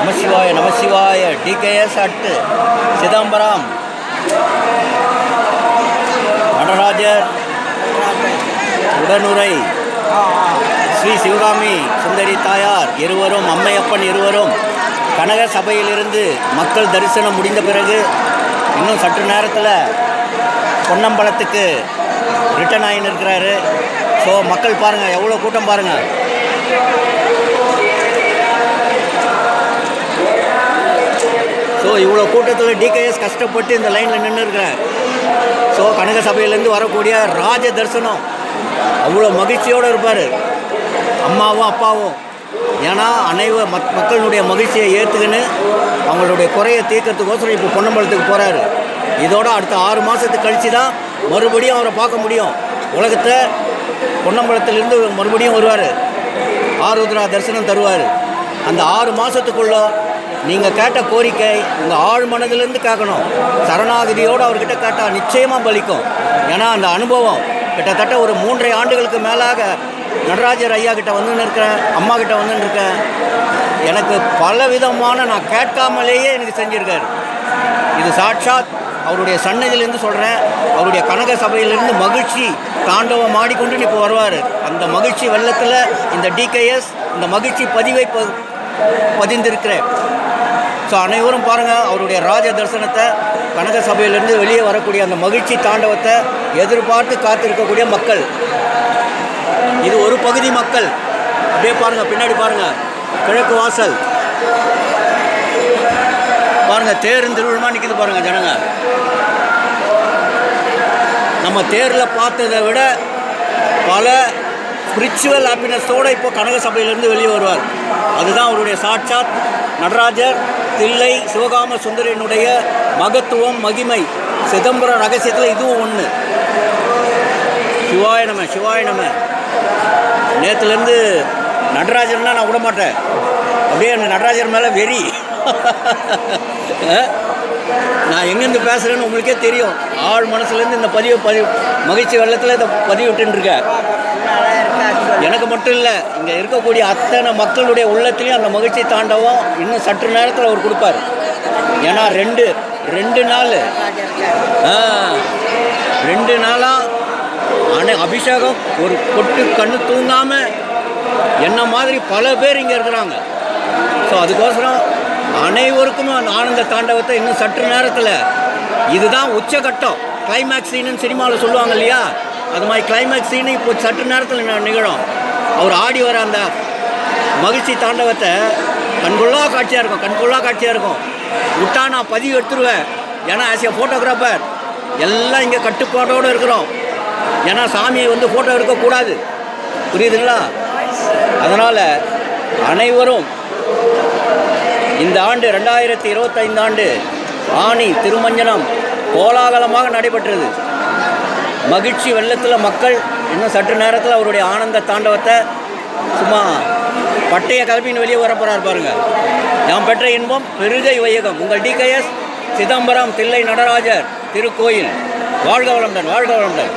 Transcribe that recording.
நமசிவாய நமசிவாய. TKS at Chidambaram. Natarajar உடனுரை ஸ்ரீ சிவகாமி சுந்தரி தாயார் இருவரும், அம்மையப்பன் இருவரும் கனக சபையிலிருந்து மக்கள் தரிசனம் முடிந்த பிறகு இன்னும் சற்று நேரத்தில் பொன்னம்பலத்துக்கு ரிட்டர்ன் ஆகின்னு இருக்கிறாரு. ஸோ மக்கள் பாருங்கள், எவ்வளோ கூட்டம் பாருங்கள். ஸோ இவ்வளோ கூட்டத்தில் டிகேஎஸ் கஷ்டப்பட்டு இந்த லைனில் நின்று இருக்கிறார். ஸோ கனக சபையிலேருந்து வரக்கூடிய ராஜ தரிசனம் அவ்வளோ மகிழ்ச்சியோடு இருப்பார், அம்மாவும் அப்பாவும். ஏன்னா மக்களுடைய மகிழ்ச்சியை ஏற்றுக்கின்னு அவங்களுடைய குறையை தீர்க்கறதுக்கோசரம் இப்போ பொன்னம்பலத்துக்கு போகிறாரு. இதோட அடுத்த 6 மாதத்துக்கு கழித்து தான் மறுபடியும் அவரை பார்க்க முடியும். உலகத்தை பொன்னம்பலத்திலிருந்து மறுபடியும் வருவார், ஆருத்ரா தரிசனம் தருவார். அந்த 6 மாதத்துக்குள்ளே நீங்கள் கேட்ட கோரிக்கை உங்கள் ஆழ் மனதிலேருந்து கேட்கணும். சரணாகதியோடு அவர்கிட்ட கேட்டால் நிச்சயமாக பலிக்கும். ஏன்னா அந்த அனுபவம் கிட்டத்தட்ட ஒரு 3.5 ஆண்டுகளுக்கு மேலாக நடராஜர் ஐயா கிட்ட வந்துன்னு இருக்கேன், அம்மா கிட்ட வந்துன்னு இருக்கேன். எனக்கு பல விதமான நான் கேட்காமலேயே எனக்கு செஞ்சுருக்காரு. இது சாட்சாத் அவருடைய சன்னதியிலேருந்து சொல்கிறேன். அவருடைய கனக சபையிலேருந்து மகிழ்ச்சி தாண்டவம் ஆடிக்கொண்டு இப்போ வருவார். அந்த மகிழ்ச்சி வெள்ளத்தில் இந்த டிகேஎஸ் இந்த மகிழ்ச்சி பதிவை பதிந்திருக்கிறேன். ஸோ அனைவரும் பாருங்கள், அவருடைய ராஜ தரிசனத்தை, கனக சபையிலேருந்து வெளியே வரக்கூடிய அந்த மகிழ்ச்சி தாண்டவத்தை எதிர்பார்த்து காத்திருக்கக்கூடிய மக்கள். இது ஒரு பகுதி மக்கள். அப்படியே பாருங்கள், பின்னாடி பாருங்கள், கிழக்கு வாசல் பாருங்கள், தேரும் திருவிழமா நிற்கிது பாருங்கள் ஜனங்க. நம்ம தேரில் பார்த்ததை விட பல ஸ்பிரிச்சுவல் ஹாப்பினஸோடு இப்போ கனக சபையிலேருந்து வெளியே வருவார். அதுதான் அவருடைய சாட்சாத் நடராஜர் தில்லை சிவகாம சுந்தரியினுடைய மகத்துவம், மகிமை. சிதம்பரம் ரகசியத்தில் இதுவும் ஒன்று. சிவாய நம, சிவாய நம. நேற்றுலேருந்து நடராஜர்னால் நான் விட மாட்டேன். அப்படியே அந்த நடராஜர் மேலே வெறி. நான் எங்கேருந்து பேசுகிறேன்னு உங்களுக்கே தெரியும். ஆழ் மனசுலேருந்து இந்த மகிழ்ச்சி வெள்ளத்தில் இதை பதிவிட்டுருக்கேன். எனக்கு மட்டும் இல்லை, இங்கே இருக்கக்கூடிய அத்தனை மக்களுடைய உள்ளத்துலேயும் அந்த மகிழ்ச்சி தாண்டவம் இன்னும் சற்று நேரத்தில் அவர் கொடுப்பார். ஏன்னா ரெண்டு நாளாக அபிஷேகம், ஒரு பொட்டு கண்ணு தூங்காமல் என்ன மாதிரி பல பேர் இங்கே இருக்கிறாங்க. ஸோ அதுக்கோசரம் அனைவருக்கும் அந்த ஆனந்த தாண்டவத்தை இன்னும் சற்று நேரத்தில், இதுதான் உச்சகட்டம், கிளைமேக்ஸ் சீனுன்னு சினிமாவில் சொல்லுவாங்க இல்லையா, அது மாதிரி கிளைமேக்ஸ் சீனு இப்போ சற்று நேரத்தில் நிகழும். அவர் ஆடி வர அந்த மகிழ்ச்சி தாண்டவத்தை கண்கொள்ளா காட்சியாக இருக்கும். விட்டா நான் பதிவு எடுத்துருவேன். ஏன்னா ஆஸ் ஏ ஃபோட்டோகிராஃபர் எல்லாம் இங்கே கட்டுப்பாட்டோடு இருக்கிறோம். ஏன்னா சாமியை ஃபோட்டோ எடுக்கக்கூடாது, புரியுதுங்களா? அதனால் அனைவரும் இந்த ஆண்டு 2025 ஆண்டு ஆனி திருமஞ்சனம் கோலாகலமாக நடைபெற்றது. மகிழ்ச்சி வெள்ளத்தில் மக்கள் இன்னும் சற்று நேரத்தில் அவருடைய ஆனந்த தாண்டவத்தை சும்மா பட்டைய கலப்பின்னு வெளியே வர போகிறார் பாருங்கள். நாம் பெற்ற இன்பம் பெருகை வையகம். உங்கள் டிகேஎஸ் சிதம்பரம் தில்லை நடராஜர் திருக்கோயில். வாழ்க வளமுடன், வாழ்க வளமுடன்.